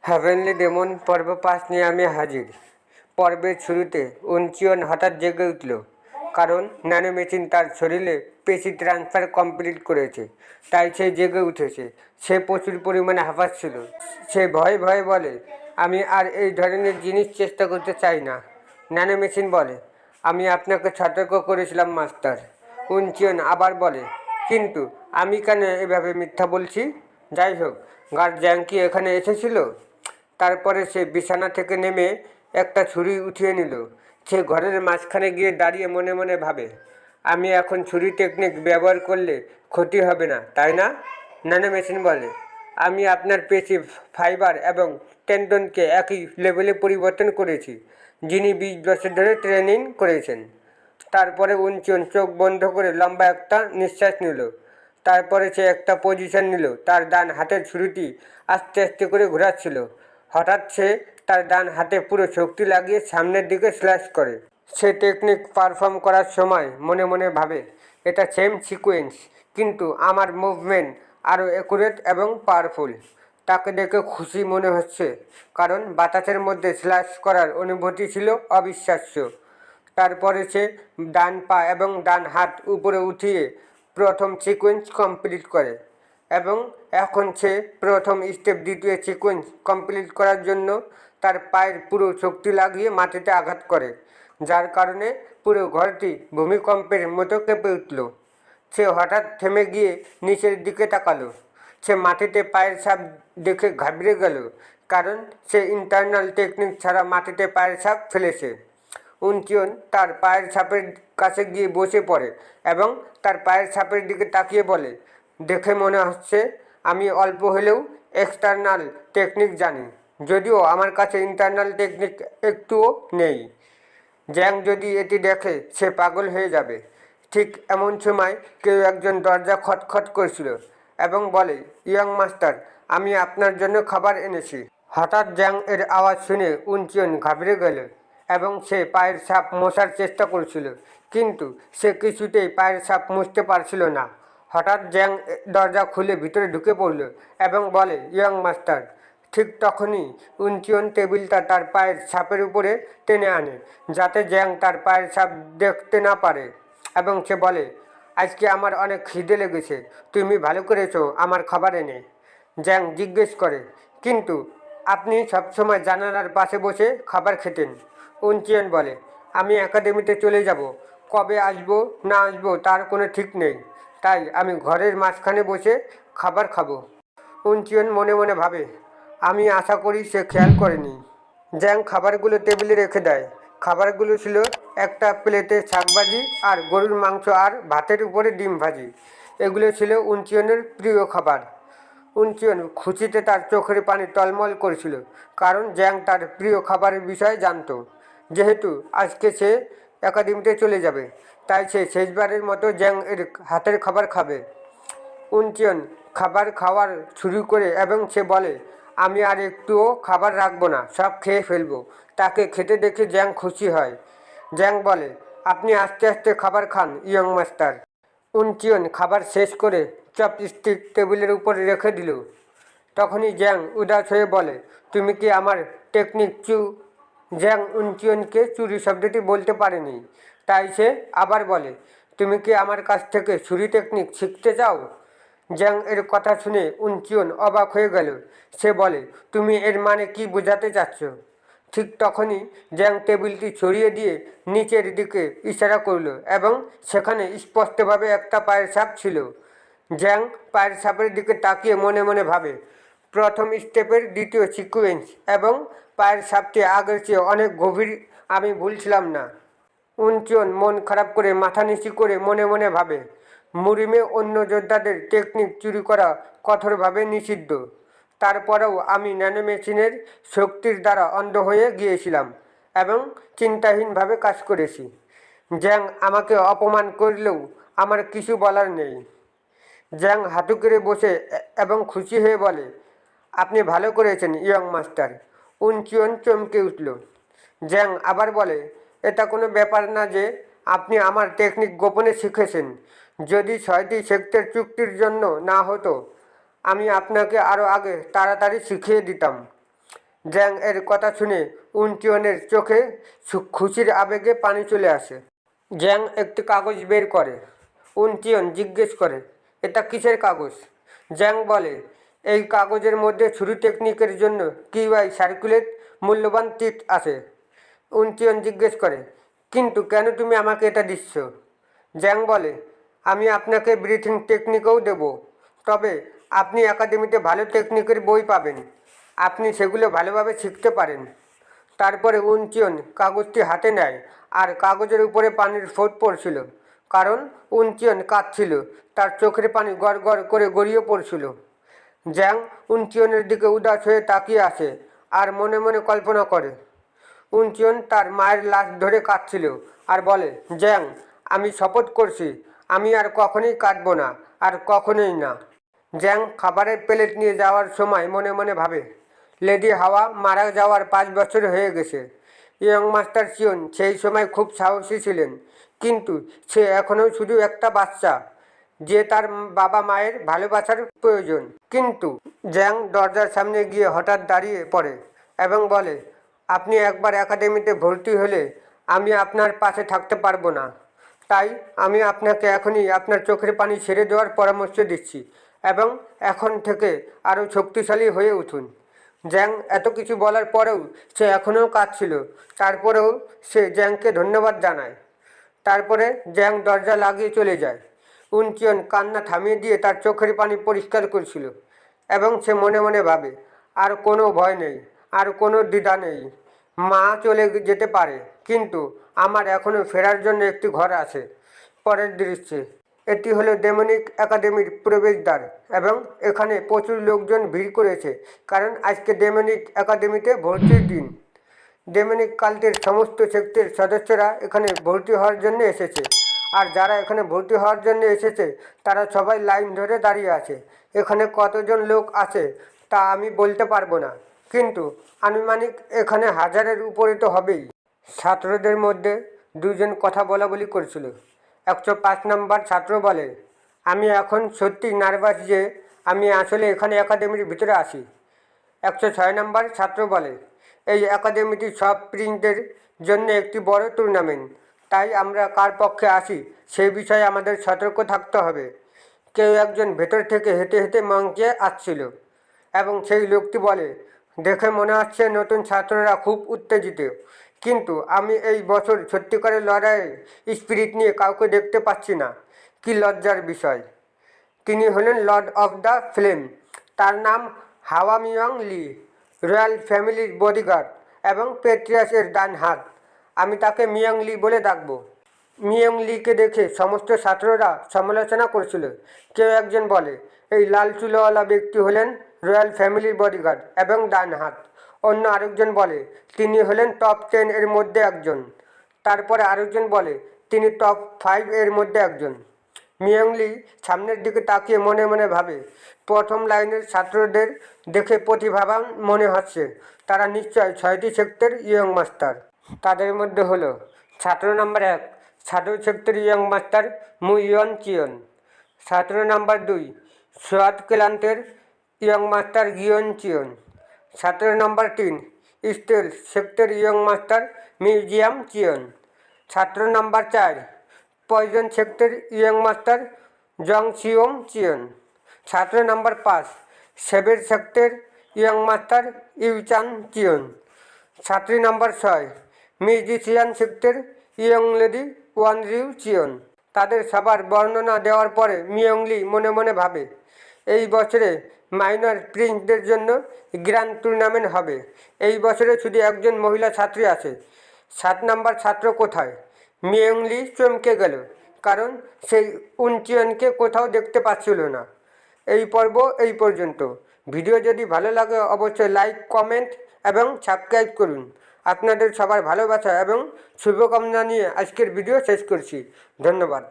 Heavenly demon পর্ব 5 নিয়ে আমি হাজির। পর্বের শুরুতে উনচিয়ন হঠাৎ জেগে উঠল, কারণ ন্যানো মেশিন তার শরীরে পেশি ট্রান্সফার কমপ্লিট করেছে। তাই সে জেগে উঠেছে। সে প্রচুর পরিমাণে হাঁপাচ্ছিল। সে ভয়ে ভয়ে বলে, আমি আর এই ধরনের জিনিস চেষ্টা করতে চাই না। ন্যানো মেশিন বলে, আমি আপনাকে সতর্ক করেছিলাম মাস্টার। উনচিয়ন আবার বলে, কিন্তু আমি কেন এভাবে মিথ্যা বলছি? যাই হোক, গার্ড জ্যাঙ্কি এখানে এসেছিল। তারপরে সে বিছানা থেকে নেমে একটা ছুরি উঠিয়ে নিল। সে ঘরের মাঝখানে গিয়ে দাঁড়িয়ে মনে মনে ভাবে, আমি এখন ছুরি টেকনিক ব্যবহার করলে ক্ষতি হবে না, তাই না? ন্যানো মেশিন বলে, আমি আপনার পেশি, ফাইবার এবং টেন্ডনকে একই লেভেলে পরিবর্তন করেছি, যিনি 20 বছর ধরে ট্রেনিং করেছেন। তারপরে উনচিয়ন চোখ বন্ধ করে লম্বা একটা নিঃশ্বাস নিল। তারপরে সে একটা পজিশন নিল। তার ডান হাতের ছুরিটি আস্তে আস্তে করে ঘোরাচ্ছিল। হঠাৎ সে তার ডান হাতে পুরো শক্তি লাগিয়ে সামনের দিকে স্ল্যাশ করে। সে টেকনিক পারফর্ম করার সময় মনে মনে ভাবে, এটা সেম সিকোয়েন্স, কিন্তু আমার মুভমেন্ট আরও অ্যাকুরেট এবং পাওয়ারফুল। তাকে দেখে খুশি মনে হচ্ছে, কারণ বাতাসের মধ্যে স্ল্যাশ করার অনুভূতি ছিল অবিশ্বাস্য। তারপরে সে ডান পা এবং ডান হাত উপরে উঠিয়ে প্রথম সিকোয়েন্স কমপ্লিট করে, এবং এখন সে প্রথম স্টেপ দ্বিতীয় সিকোয়েন্স কমপ্লিট করার জন্য তার পায়ের পুরো শক্তি লাগিয়ে মাটিতে আঘাত করে, যার কারণে পুরো ঘরটি ভূমিকম্পের মতো কেঁপে উঠল। সে হঠাৎ থেমে গিয়ে নিচের দিকে তাকালো। সে মাটিতে পায়ের ছাপ দেখে ঘাবড়ে গেল, কারণ সে ইন্টারনাল টেকনিক ছাড়া মাটিতে পায়ের ছাপ ফেলেছে। উনচিয়ন তার পায়ের ছাপের কাছে গিয়ে বসে পড়ে এবং তার পায়ের ছাপের দিকে তাকিয়ে বলে, দেখে মনে হচ্ছে আমি অল্প হলেও এক্সটার্নাল টেকনিক জানি, যদিও আমার কাছে ইন্টারনাল টেকনিক একটুও নেই। জ্যাং যদি এটি দেখে সে পাগল হয়ে যাবে। ঠিক এমন সময় কেউ একজন দরজা খটখট করছিল এবং বলে, ইয়ং মাস্টার, আমি আপনার জন্য খাবার এনেছি। হঠাৎ জ্যাং এর আওয়াজ শুনে উনচিয়ন ঘাবড়ে গেল এবং সে পায়ের ছাপ মোছার চেষ্টা করছিল, কিন্তু সে কিছুতেই পায়ের ছাপ মুছতে পারছিল না। হঠাৎ জ্যাং দরজা খুলে ভিতরে ঢুকে পড়ল এবং বলে, ইয়ং মাস্টার। ঠিক তখনই উনচিয়ন টেবিলটা তার পায়ের ছাপের উপরে টেনে আনে, যাতে জ্যাং তার পায়ের ছাপ দেখতে না পারে, এবং সে বলে, আজকে আমার অনেক খিদে লেগেছে, তুমি ভালো করেছো আমার খাবার এনে। জ্যাং জিজ্ঞেস করে, কিন্তু আপনি সবসময় জানালার পাশে বসে খাবার খেতেন। উনচিয়ন বলে, আমি একাডেমিতে চলে যাব, কবে আসবো না আসবো তার কোনো ঠিক নেই, তাই আমি ঘরের মাঝখানে বসে খাবার খাবো। উনচিয়ন মনে মনে ভাবে, আমি আশা করি সে খেয়াল করেনি। জ্যাং খাবারগুলো টেবিলে রেখে দেয়। খাবারগুলো ছিল একটা প্লেটে শাকভাজি আর গরুর মাংস আর ভাতের উপরে ডিম ভাজি। এগুলো ছিল উনচিয়নের প্রিয় খাবার। উনচিয়ন খুশিতে তার চোখের পানি টলমল করছিল, কারণ জ্যাং তার প্রিয় খাবারের বিষয়ে জানত। যেহেতু আজকে সে একাডেমিতে চলে যাবে, তাই সে শেষবারের মতো জ্যাং এর হাতের খাবার খাবে। উনচিয়ন খাবার খাওয়ার শুরু করে এবং সে বলে, আমি আর একটুও খাবার রাখবো না, সব খেয়ে ফেলবো। তাকে খেতে দেখে জ্যাং খুশি হয়। জ্যাং বলে, আপনি আস্তে আস্তে খাবার খান ইয়ং মাস্টার। উনচিয়ন খাবার শেষ করে চপস্টিক টেবিলের উপরে রেখে দিল। তখনই জ্যাং উদাস হয়ে বলে, তুমি কি আমার টেকনিক জ্যাং উনচিয়নকে চুরি শব্দটি বলতে পারেনি, তাই সে আবার বলে, তুমি কি আমার কাছ থেকে ছুরি টেকনিক শিখতে চাও? জ্যাং এর কথা শুনে উনচিয়ন অবাক হয়ে গেল। সে বলে, তুমি এর মানে কি বোঝাতে চাচ্ছ? ঠিক তখনই জ্যাং টেবিলটি ছড়িয়ে দিয়ে নিচের দিকে ইশারা করল এবং সেখানে স্পষ্টভাবে একটা পায়ের ছাপ ছিল। জ্যাং পায়ের ছাপের দিকে তাকিয়ে মনে মনে ভাবে, প্রথম স্টেপের দ্বিতীয় সিকোয়েন্স এবং পায়ের ছাপটি আগের চেয়ে অনেক গভীর, আমি ভুলছিলাম না। উনচিয়ন মন খারাপ করে মাথা নিচু করে মনে মনে ভাবে, মুরিমে অন্য যোদ্ধাদের টেকনিক চুরি করা কঠোরভাবে নিষিদ্ধ। তারপরেও আমি ন্যানো মেশিনের শক্তির দ্বারা অন্ধ হয়ে গিয়েছিলাম এবং চিন্তাহীনভাবে কাজ করেছি। জ্যাং আমাকে অপমান করলেও আমার কিছু বলার নেই। জ্যাং হাঁটু করে বসে এবং খুশি হয়ে বলে, আপনি ভালো করেছেন ইয়ং মাস্টার। উনচিয়ন চমকে উঠল। জ্যাং আবার বলে, এটা কোনো ব্যাপার না যে আপনি আমার টেকনিক গোপনে শিখেছেন। যদি 6টি সেক্টর চুক্তির জন্য না হতো, আমি আপনাকে আরও আগে তাড়াতাড়ি শিখিয়ে দিতাম। জ্যাং এর কথা শুনে উনচিয়নের চোখে খুশির আবেগে পানি চলে আসে। জ্যাং একটি কাগজ বের করে। উনচিয়ন জিজ্ঞেস করে, এটা কিসের কাগজ? জ্যাং বলে, এই কাগজের মধ্যে ছুরি টেকনিকের জন্য কিউআই সার্কুলেট মূল্যবান টিপস আছে। উনচিয়ন জিজ্ঞেস করে, কিন্তু কেন তুমি আমাকে এটা দিচ্ছ? জ্যাং বলে, আমি আপনাকে ব্রিথিং টেকনিকও দেব, তবে আপনি একাডেমিতে ভালো টেকনিকের বই পাবেন, আপনি সেগুলো ভালোভাবে শিখতে পারেন। তারপরে উনচিয়ন কাগজটি হাতে নেয় আর কাগজের উপরে পানির ফোঁট পড়ছিল, কারণ উনচিয়ন কাঁদছিল, তার চোখের পানি গড় গড় করে গড়িয়ে পড়ছিল। জ্যাং উনচিয়নের দিকে উদাস হয়ে তাকিয়ে আসে আর মনে মনে কল্পনা করে। উনচিয়ন তার মায়ের লাশ ধরে কাঁদছিল আর বলে, জ্যাং, আমি শপথ করছি আমি আর কখনোই কাঁদব না, আর কখনোই না। জ্যাং খাবারের প্লেট নিয়ে যাওয়ার সময় মনে মনে ভাবে, লেডি হাওয়া মারা যাওয়ার 5 বছর হয়ে গেছে। ইয়ং মাস্টার চিয়ন সেই সময় খুব সাহসী ছিলেন, কিন্তু সে এখনও শুধু একটা বাচ্চা, যে তার বাবা মায়ের ভালোবাসার প্রয়োজন। কিন্তু জ্যাং দরজার সামনে গিয়ে হঠাৎ দাঁড়িয়ে পড়ে এবং বলে, আপনি একবার একাডেমিতে ভর্তি হলে আমি আপনার পাশে থাকতে পারবো না, তাই আমি আপনাকে এখনই আপনার চোখের পানি ছেড়ে দেওয়ার পরামর্শ দিচ্ছি এবং এখন থেকে আরও শক্তিশালী হয়ে উঠুন। জ্যাং এত কিছু বলার পরেও সে এখনও কাঁদছিল, তারপরেও সে জ্যাংকে ধন্যবাদ জানায়। তারপরে জ্যাং দরজা লাগিয়ে চলে যায়। উনচিয়ন কান্না থামিয়ে দিয়ে তার চোখের পানি পরিষ্কার করছিল এবং সে মনে মনে ভাবে, আর কোনো ভয় নেই, আর কোনো দ্বিধা নেই। মা চলে যেতে পারে, কিন্তু আমার এখনও ফেরার জন্য একটি ঘর আছে। পরের দৃশ্যে এটি হলো ডেমনিক একাডেমির প্রবেশদ্বার এবং এখানে প্রচুর লোকজন ভিড় করেছে, কারণ আজকে ডেমনিক একাডেমিতে ভর্তির দিন। ডেমনিক কাল্টের সমস্ত সেক্টের সদস্যরা এখানে ভর্তি হওয়ার জন্য এসেছে, আর যারা এখানে ভর্তি হওয়ার জন্য এসেছে তারা সবাই লাইন ধরে দাঁড়িয়ে আছে। এখানে কতজন লোক আছে তা আমি বলতে পারবো না, কিন্তু আনুমানিক এখানে 1000-এর উপরে তো হবেই। ছাত্রদের মধ্যে দুজন কথা বলাবলি করছিল। 105 নম্বর ছাত্র বলে, আমি এখন সত্যি নার্ভাস যে আমি আসলে এখানে একাডেমির ভিতরে আসি। 106 নম্বর ছাত্র বলে, এই একাডেমিটি সব প্রিন্টের জন্য একটি বড় টুর্নামেন্ট, তাই আমরা কার পক্ষে আসি সেই বিষয়ে আমাদের সতর্ক থাকতে হবে। কেউ একজন ভেতর থেকে হেঁটে হেঁটে মঞ্চে আসছিল এবং সেই লোকটি বলে, দেখে মনে হচ্ছে নতুন ছাত্ররা খুব উত্তেজিত, কিন্তু আমি এই বছর সত্যিকারের লড়াইয়ের স্পিরিট নিয়ে কাউকে দেখতে পাচ্ছি না। কি লজ্জার বিষয়। তিনি হলেন লর্ড অফ দ্য ফ্লেম। তার নাম হাওয়া মিয়ং লি, রয়্যাল ফ্যামিলির বডিগার্ড এবং পেট্রিয়াসের ডান হাত। আমি তাকে মিয়ং লি বলে ডাকব। মিয়ং লিকে দেখে সমস্ত ছাত্ররা সমালোচনা করছিল। কেউ একজন বলে, এই লাল চুলওয়ালা ব্যক্তি হলেন রয়্যাল ফ্যামিলির বডিগার্ড এবং ডান হাত। অন্য আরেকজন বলে, তিনি হলেন টপ 10 এর মধ্যে একজন। তারপরে আরেকজন বলে, তিনি টপ 5 এর মধ্যে একজন। মিয়ং লি সামনের দিকে তাকিয়ে মনে মনে ভাবে, প্রথম লাইনের ছাত্রদের দেখে প্রতিভাবান মনে হচ্ছে, তারা নিশ্চয় 6টি সেক্টর ইয়ং মাস্টার। তাদের মধ্যে হলো ছাত্র নাম্বার 1 ছাত্র সেক্টর ইয়ং মাস্টার মু ইয়ন চিয়ন, ছাত্র নাম্বার 2 সোয়াত ক্লান্তের ইয়ং মাস্টার গিয়ন চিয়ন, ছাত্র number 3 steel sector young master মিউজিয়াম চিয়ন, ছাত্র number 4 poison sector young master জং সিওম চিয়ন, ছাত্র নাম্বার 5 সেবের সেক্টর ইয়ং মাস্টার ইউচান চিয়ন, ছাত্রী number 6 musician sector young lady ওয়ান রিউ চিয়ন। তাদের সবার বর্ণনা দেওয়ার পরে মিয়ং লি মনে মনে ভাবে, এই বছরে মাইনর প্রিন্সদের জন্য গ্র্যান্ড টুর্নামেন্ট হবে। এই বছরে শুধু একজন মহিলা ছাত্রী আছে। 7 নম্বর ছাত্র কোথায়? মিয়ং লি চমকে গেল, কারণ সেই উনচিয়নকে কোথাও দেখতে পাচ্ছিল না। এই পর্ব এই পর্যন্ত। ভিডিও যদি ভালো লাগে অবশ্যই লাইক, কমেন্ট এবং সাবস্ক্রাইব করুন। আপনাদের সবার ভালোবাসা এবং শুভকামনা নিয়ে আজকের ভিডিও শেষ করছি। ধন্যবাদ।